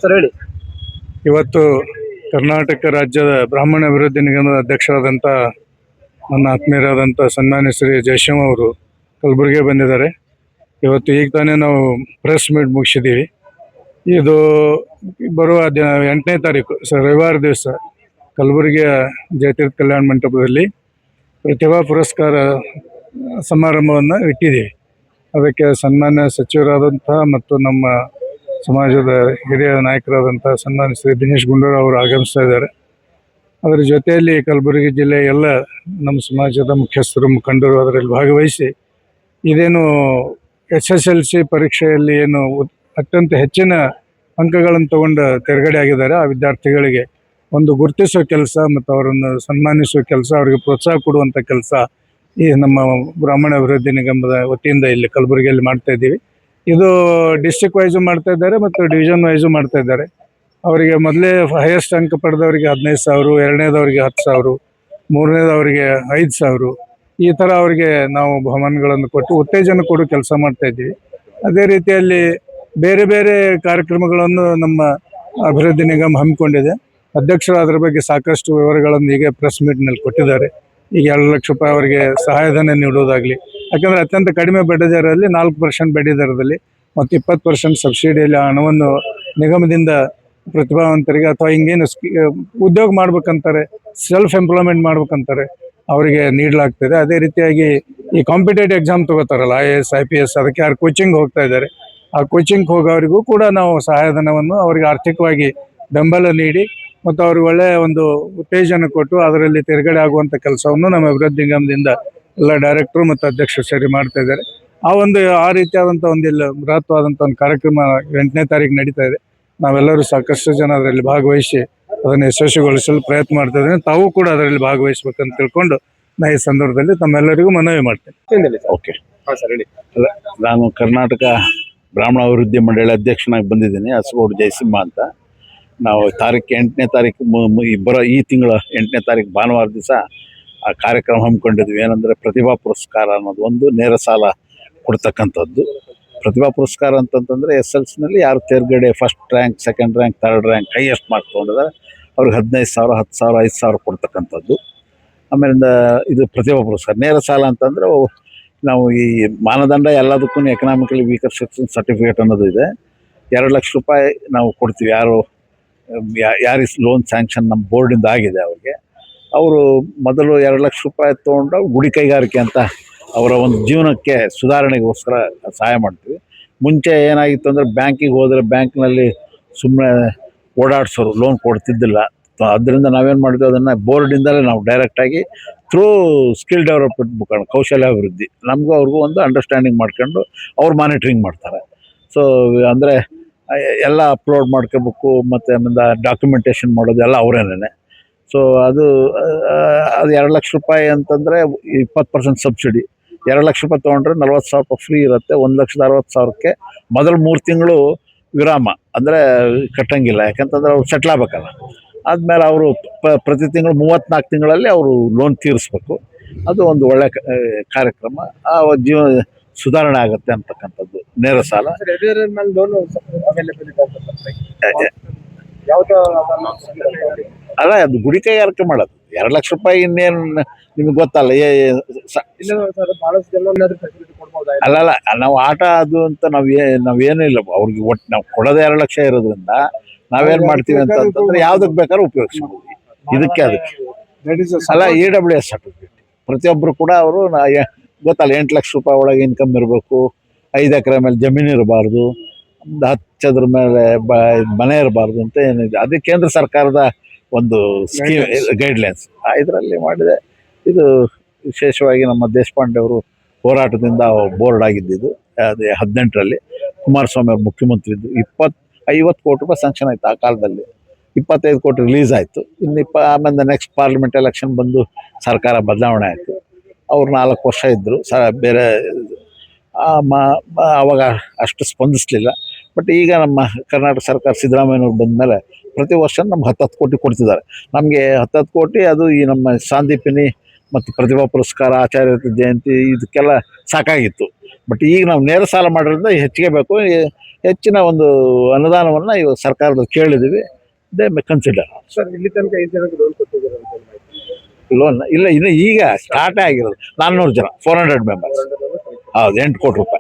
Sir ಹೇಳಿ. ಇವತ್ತು ಕರ್ನಾಟಕ ರಾಜ್ಯದ ಬ್ರಾಹ್ಮಣ ಅಭಿವೃದ್ಧಿ ನಿಗಮದ ಅಧ್ಯಕ್ಷರಾದಂಥ ನನ್ನ ಆತ್ಮೀಯರಾದಂಥ ಸನ್ಮಾನ್ಯ ಶ್ರೀ ಜಯಶಿವ ಅವರು ಕಲಬುರಗಿಗೆ ಬಂದಿದ್ದಾರೆ. ಇವತ್ತು ಈಗ ತಾನೇ ನಾವು ಪ್ರೆಸ್ ಮೀಟ್ ಮುಗಿಸಿದ್ದೀವಿ. ಇದು ಬರುವ 8ನೇ ತಾರೀಕು ರವಿವಾರ ದಿವಸ ಕಲಬುರಗಿಯ ಜಯತೀರ್ಥ ಕಲ್ಯಾಣ ಮಂಟಪದಲ್ಲಿ ಪ್ರತಿಭಾ ಪುರಸ್ಕಾರ ಸಮಾರಂಭವನ್ನು ಇಟ್ಟಿದ್ದೀವಿ. ಅದಕ್ಕೆ ಸನ್ಮಾನ್ಯ ಸಚಿವರಾದಂಥ ಮತ್ತು ನಮ್ಮ ಸಮಾಜದ ಹಿರಿಯ ನಾಯಕರಾದಂಥ ಸನ್ಮಾನ್ಯ ಶ್ರೀ ದಿನೇಶ್ ಗುಂಡೂರಾವ್ ಅವರು ಆಗಮಿಸ್ತಾ ಇದ್ದಾರೆ. ಅದರ ಜೊತೆಯಲ್ಲಿ ಕಲಬುರಗಿ ಜಿಲ್ಲೆಯ ಎಲ್ಲ ನಮ್ಮ ಸಮಾಜದ ಮುಖ್ಯಸ್ಥರು ಮುಖಂಡರು ಅದರಲ್ಲಿ ಭಾಗವಹಿಸಿ ಇದೇನು SSLC ಪರೀಕ್ಷೆಯಲ್ಲಿ ಏನು ಅತ್ಯಂತ ಹೆಚ್ಚಿನ ಅಂಕಗಳನ್ನು ತಗೊಂಡು ತೆರಗಡೆ ಆಗಿದ್ದಾರೆ ಆ ವಿದ್ಯಾರ್ಥಿಗಳಿಗೆ ಒಂದು ಗುರುತಿಸುವ ಕೆಲಸ ಮತ್ತು ಅವರನ್ನು ಸನ್ಮಾನಿಸುವ ಕೆಲಸ, ಅವರಿಗೆ ಪ್ರೋತ್ಸಾಹ ಕೊಡುವಂಥ ಕೆಲಸ ಈ ನಮ್ಮ ಬ್ರಾಹ್ಮಣ ಅಭಿವೃದ್ಧಿ ನಿಗಮದ ವತಿಯಿಂದ ಇಲ್ಲಿ ಕಲಬುರಗಿಯಲ್ಲಿ ಮಾಡ್ತಾ ಇದ್ದೀವಿ. ಇದು ಡಿಸ್ಟ್ರಿಕ್ಟ್ ವೈಸು ಮಾಡ್ತಾ ಇದ್ದಾರೆ ಮತ್ತು ಡಿವಿಷನ್ ವೈಸು ಮಾಡ್ತಾ ಇದ್ದಾರೆ. ಅವರಿಗೆ ಮೊದಲೇ ಹೈಯೆಸ್ಟ್ ಅಂಕ ಪಡೆದವರಿಗೆ 15,000, ಎರಡನೇದವರಿಗೆ 10,000, ಮೂರನೇದವರಿಗೆ 5,000 ಈ ಥರ ಅವರಿಗೆ ನಾವು ಬಹುಮಾನಗಳನ್ನು ಕೊಟ್ಟು ಉತ್ತೇಜನ ಕೊಡೋ ಕೆಲಸ ಮಾಡ್ತಾ ಇದ್ದೀವಿ. ಅದೇ ರೀತಿಯಲ್ಲಿ ಬೇರೆ ಬೇರೆ ಕಾರ್ಯಕ್ರಮಗಳನ್ನು ನಮ್ಮ ಅಭಿವೃದ್ಧಿ ನಿಗಮ ಹಮ್ಮಿಕೊಂಡಿದೆ. ಅಧ್ಯಕ್ಷರು ಅದರ ಬಗ್ಗೆ ಸಾಕಷ್ಟು ವಿವರಗಳನ್ನು ಈಗ ಪ್ರೆಸ್ ಮೀಟ್ನಲ್ಲಿ ಕೊಟ್ಟಿದ್ದಾರೆ. ಈಗ 2 ಲಕ್ಷ ರೂಪಾಯಿ ಅವರಿಗೆ ಸಹಾಯಧನ ನೀಡುವುದಾಗಲಿ, ಯಾಕಂದರೆ ಅತ್ಯಂತ ಕಡಿಮೆ ಬಡ್ಡಿ ದರದಲ್ಲಿ 4% ಬಡ್ಡಿ ದರದಲ್ಲಿ ಮತ್ತು 20% ಸಬ್ಸಿಡಿಯಲ್ಲಿ ಆ ಹಣವನ್ನು ನಿಗಮದಿಂದ ಪ್ರತಿಭಾವಂತರಿಗೆ ಅಥವಾ ಹಿಂಗೇನು ಉದ್ಯೋಗ ಮಾಡ್ಬೇಕಂತಾರೆ, ಸೆಲ್ಫ್ ಎಂಪ್ಲಾಯ್ಮೆಂಟ್ ಮಾಡ್ಬೇಕಂತಾರೆ ಅವರಿಗೆ ನೀಡಲಾಗ್ತದೆ. ಅದೇ ರೀತಿಯಾಗಿ ಈ ಕಾಂಪಿಟೇಟಿವ್ ಎಕ್ಸಾಮ್ ತಗೋತಾರಲ್ಲ IAS IPS, ಅದಕ್ಕೆ ಯಾರು ಕೋಚಿಂಗ್ ಹೋಗ್ತಾ ಇದ್ದಾರೆ ಆ ಕೋಚಿಂಗ್ ಹೋಗೋವರಿಗೂ ಕೂಡ ನಾವು ಸಹಾಯಧನವನ್ನು ಅವರಿಗೆ ಆರ್ಥಿಕವಾಗಿ ಬೆಂಬಲ ನೀಡಿ ಮತ್ತು ಅವ್ರಿಗೆ ಒಳ್ಳೆಯ ಒಂದು ಉತ್ತೇಜನ ಕೊಟ್ಟು ಅದರಲ್ಲಿ ತಿರುಗಡೆ ಆಗುವಂಥ ಕೆಲಸವನ್ನು ನಮ್ಮ ಅಭಿವೃದ್ಧಿ ನಿಗಮದಿಂದ ಎಲ್ಲ ಡೈರೆಕ್ಟ್ರು ಮತ್ತು ಅಧ್ಯಕ್ಷರು ಸೇರಿ ಮಾಡ್ತಾ ಇದ್ದಾರೆ. ಆ ರೀತಿಯಾದಂಥ ಒಂದಿಲ್ಲ ಬೃಹತ್ವಾದಂಥ ಒಂದು ಕಾರ್ಯಕ್ರಮ 8ನೇ ತಾರೀಕು ನಡೀತಾ ಇದೆ. ನಾವೆಲ್ಲರೂ ಸಾಕಷ್ಟು ಜನ ಅದರಲ್ಲಿ ಭಾಗವಹಿಸಿ ಅದನ್ನು ಯಶಸ್ವಿಗೊಳಿಸಲು ಪ್ರಯತ್ನ ಮಾಡ್ತಾ ಇದ್ದೇನೆ. ತಾವು ಕೂಡ ಅದರಲ್ಲಿ ಭಾಗವಹಿಸ್ಬೇಕಂತ ತಿಳ್ಕೊಂಡು ನಾ ಈ ಸಂದರ್ಭದಲ್ಲಿ ತಮ್ಮೆಲ್ಲರಿಗೂ ಮನವಿ ಮಾಡ್ತೇನೆ. ಓಕೆ, ಹಾಂ ಸರ್ ಹೇಳಿ. ನಾನು ಕರ್ನಾಟಕ ಬ್ರಾಹ್ಮಣ ಅಭಿವೃದ್ಧಿ ಮಂಡಳಿ ಅಧ್ಯಕ್ಷನಾಗಿ ಬಂದಿದ್ದೀನಿ, ಹಸಗೋಡು ಜಯಸಿಂಹ ಅಂತ. ನಾವು 8ನೇ ತಾರೀಕು ಈ ತಿಂಗಳ 8ನೇ ತಾರೀಕು ಭಾನುವಾರ ದಿವಸ ಆ ಕಾರ್ಯಕ್ರಮ ಹಮ್ಮಿಕೊಂಡಿದ್ವಿ. ಏನಂದರೆ ಪ್ರತಿಭಾ ಪುರಸ್ಕಾರ ಅನ್ನೋದು ಒಂದು ನೇರ ಸಾಲ ಕೊಡ್ತಕ್ಕಂಥದ್ದು. ಪ್ರತಿಭಾ ಪುರಸ್ಕಾರ ಅಂತಂತಂದರೆ SSLCನಲ್ಲಿ ಯಾರು ತೇರ್ಗಡೆ first rank, second rank, third rank, highest marks ತೊಗೊಂಡಿದ್ದಾರೆ ಅವ್ರಿಗೆ 15,000, 10,000, 5,000 ಕೊಡ್ತಕ್ಕಂಥದ್ದು. ಆಮೇಲಿಂದ ಇದು ಪ್ರತಿಭಾ ಪುರಸ್ಕಾರ. ನೇರ ಸಾಲ ಅಂತಂದರೆ ನಾವು ಈ ಮಾನದಂಡ ಎಲ್ಲದಕ್ಕೂ ಎಕನಾಮಿಕಲಿ ವೀಕರ್ ಸೆಕ್ಷನ್ ಸರ್ಟಿಫಿಕೇಟ್ ಅನ್ನೋದು ಇದೆ. 2 ಲಕ್ಷ ರೂಪಾಯಿ ನಾವು ಕೊಡ್ತೀವಿ. ಯಾರಿಗೆ ಲೋನ್ ಸ್ಯಾಂಕ್ಷನ್ ನಮ್ಮ ಬೋರ್ಡಿಂದ ಆಗಿದೆ ಅವ್ರಿಗೆ, ಅವರು ಮೊದಲು 2 ಲಕ್ಷ ರೂಪಾಯಿ ತೊಗೊಂಡು ಗುಡಿ ಕೈಗಾರಿಕೆ ಅಂತ ಅವರ ಒಂದು ಜೀವನಕ್ಕೆ ಸುಧಾರಣೆಗೋಸ್ಕರ ಸಹಾಯ ಮಾಡ್ತೀವಿ. ಮುಂಚೆ ಏನಾಗಿತ್ತು ಅಂದರೆ ಬ್ಯಾಂಕಿಗೆ ಹೋದರೆ ಬ್ಯಾಂಕ್ನಲ್ಲಿ ಸುಮ್ಮನೆ ಓಡಾಡ್ಸೋರು, ಲೋನ್ ಕೊಡ್ತಿದ್ದಿಲ್ಲ. ಅದರಿಂದ ನಾವೇನು ಮಾಡಿದ್ವಿ, ಅದನ್ನು ಬೋರ್ಡಿಂದಲೇ ನಾವು ಡೈರೆಕ್ಟಾಗಿ ಥ್ರೂ ಸ್ಕಿಲ್ ಡೆವಲಪ್ಮೆಂಟ್ ಮುಖಾಂತರ ಕೌಶಲ್ಯ ಅಭಿವೃದ್ಧಿ ನಮಗೂ ಅವ್ರಿಗೂ ಒಂದು ಅಂಡರ್ಸ್ಟ್ಯಾಂಡಿಂಗ್ ಮಾಡ್ಕೊಂಡು ಅವ್ರು ಮಾನಿಟ್ರಿಂಗ್ ಮಾಡ್ತಾರೆ. ಸೊ ಅಂದರೆ ಎಲ್ಲ ಅಪ್ಲೋಡ್ ಮಾಡ್ಕೋಬೇಕು ಮತ್ತು ಆಮೇಲೆ ಡಾಕ್ಯುಮೆಂಟೇಷನ್ ಮಾಡೋದು ಎಲ್ಲ ಅವರೇನೇ. ಸೊ ಅದು 2 ಲಕ್ಷ ರೂಪಾಯಿ ಅಂತಂದರೆ 20% ಸಬ್ಸಿಡಿ. 2 ಲಕ್ಷ ರೂಪಾಯಿ ತೊಗೊಂಡ್ರೆ 40,000 ರೂಪಾಯಿ ಫ್ರೀ ಇರುತ್ತೆ. 1,60,000ಕ್ಕೆ ಮೊದಲು 3 ತಿಂಗಳು ವಿರಾಮ, ಅಂದರೆ ಕಟ್ಟಂಗಿಲ್ಲ. ಯಾಕಂತಂದ್ರೆ ಅವ್ರು ಸೆಟ್ಲ್ ಆಗಬೇಕಲ್ಲ. ಆದಮೇಲೆ ಅವರು ಪ್ರತಿ ತಿಂಗಳು 34 ತಿಂಗಳಲ್ಲಿ ಅವರು ಲೋನ್ ತೀರಿಸ್ಬೇಕು. ಅದು ಒಂದು ಒಳ್ಳೆ ಕಾರ್ಯಕ್ರಮ. ಆ ಜೀವನ ಸುಧಾರಣೆ ಆಗುತ್ತೆ ಅಂತಕ್ಕಂಥದ್ದು. ನೇರ ಸಾಲ ಅಲ್ಲ, ಅದು ಗುಡಿ ಕೈಗಾರಿಕೆ ಮಾಡೋದು. 2 ಲಕ್ಷ ರೂಪಾಯಿ ಇನ್ನೇನು ನಿಮ್ಗೆ ಗೊತ್ತಲ್ಲ. ಅಲ್ಲಲ್ಲ, ನಾವು ಆಟ ಅದು ಅಂತ ನಾವೇನೂ ಇಲ್ಲ ಅವ್ರಿಗೆ. ಒಟ್ಟು ನಾವು ಕೊಡೋದೇ 2 ಲಕ್ಷ ಇರೋದ್ರಿಂದ ನಾವೇನು ಮಾಡ್ತೀವಿ ಅಂತಂದ್ರೆ ಯಾವುದಕ್ಕೆ ಬೇಕಾದ್ರೂ ಉಪಯೋಗಿಸ್ಬೋದು. ಅದಕ್ಕೆ ಅಲ್ಲ, EWS ಸರ್ಟಿಫಿಕೇಟ್ ಪ್ರತಿಯೊಬ್ಬರು ಕೂಡ ಅವರು ಗೊತ್ತಲ್ಲ, 8 ಲಕ್ಷ ರೂಪಾಯಿ ಒಳಗೆ ಇನ್ಕಮ್ ಇರಬೇಕು, 5 ಎಕರೆ ಮೇಲೆ ಜಮೀನು ಇರಬಾರ್ದು, 10 ಚದರ ಮೇಲೆ ಮನೆ ಇರಬಾರ್ದು ಅಂತ ಏನಿದೆ. ಅದು ಕೇಂದ್ರ ಸರ್ಕಾರದ ಒಂದು ಸ್ಕೀಮ್ ಗೈಡ್ಲೈನ್ಸ್. ಇದರಲ್ಲಿ ಮಾಡಿದೆ. ಇದು ವಿಶೇಷವಾಗಿ ನಮ್ಮ ದೇಶಪಾಂಡೆ ಅವರು ಹೋರಾಟದಿಂದ ಬೋರ್ಡ್ ಆಗಿದ್ದು. ಅದು 18ರಲ್ಲಿ ಕುಮಾರಸ್ವಾಮಿ ಅವರು ಮುಖ್ಯಮಂತ್ರಿ ಇದ್ದರು. 50 ಕೋಟಿ ರೂಪಾಯಿ ಸ್ಯಾಂಕ್ಷನ್ ಆಯಿತು ಆ ಕಾಲದಲ್ಲಿ. 25 ಕೋಟಿ ರಿಲೀಸ್ ಆಯಿತು. ಇನ್ನು ಆಮೇಲೆ ನೆಕ್ಸ್ಟ್ ಪಾರ್ಲಿಮೆಂಟ್ ಎಲೆಕ್ಷನ್ ಬಂದು ಸರ್ಕಾರ ಬದಲಾವಣೆ ಆಯಿತು. ಅವ್ರು 4 ವರ್ಷ ಇದ್ದರು. ಬೇರೆ ಆವಾಗ ಅಷ್ಟು ಸ್ಪಂದಿಸಲಿಲ್ಲ. ಬಟ್ ಈಗ ನಮ್ಮ ಕರ್ನಾಟಕ ಸರ್ಕಾರ ಸಿದ್ದರಾಮಯ್ಯನವ್ರು ಬಂದ ಮೇಲೆ ಪ್ರತಿ ವರ್ಷ ನಮ್ಗೆ 10 ಕೋಟಿ ಕೊಡ್ತಿದ್ದಾರೆ. ನಮಗೆ 10 ಕೋಟಿ ಅದು ಈ ನಮ್ಮ ಸಾಂದೀಪಿನಿ ಮತ್ತು ಪ್ರತಿಭಾ ಪುರಸ್ಕಾರ, ಆಚಾರ್ಯ ಜಯಂತಿ ಇದಕ್ಕೆಲ್ಲ ಸಾಕಾಗಿತ್ತು. ಬಟ್ ಈಗ ನಾವು ನೇರ ಸಾಲ ಮಾಡೋದ್ರಿಂದ ಹೆಚ್ಚಿಗೆ ಬೇಕು. ಹೆಚ್ಚಿನ ಒಂದು ಅನುದಾನವನ್ನು ಇವಾಗ ಸರ್ಕಾರದ ಕೇಳಿದ್ದೀವಿ. ದೇ ಮೇ ಕನ್ಸಿಡರ್ ಸರ್ ಇಲ್ಲಿ ತನಕ 5 ಜನಕ್ಕೆ ಲೋನ್ ಕೊಟ್ಟಿದ್ದಾರೆ ಅಂತ ಮಾಹಿತಿ. ಲೋನ್ ಇಲ್ಲ, ಇನ್ನು ಈಗ ಸ್ಟಾರ್ಟೇ ಆಗಿರೋದು. 400 ಜನ, 400 ಮೆಂಬರ್ಸ್. ಹೌದು, 8 ಕೋಟಿ ರೂಪಾಯಿ.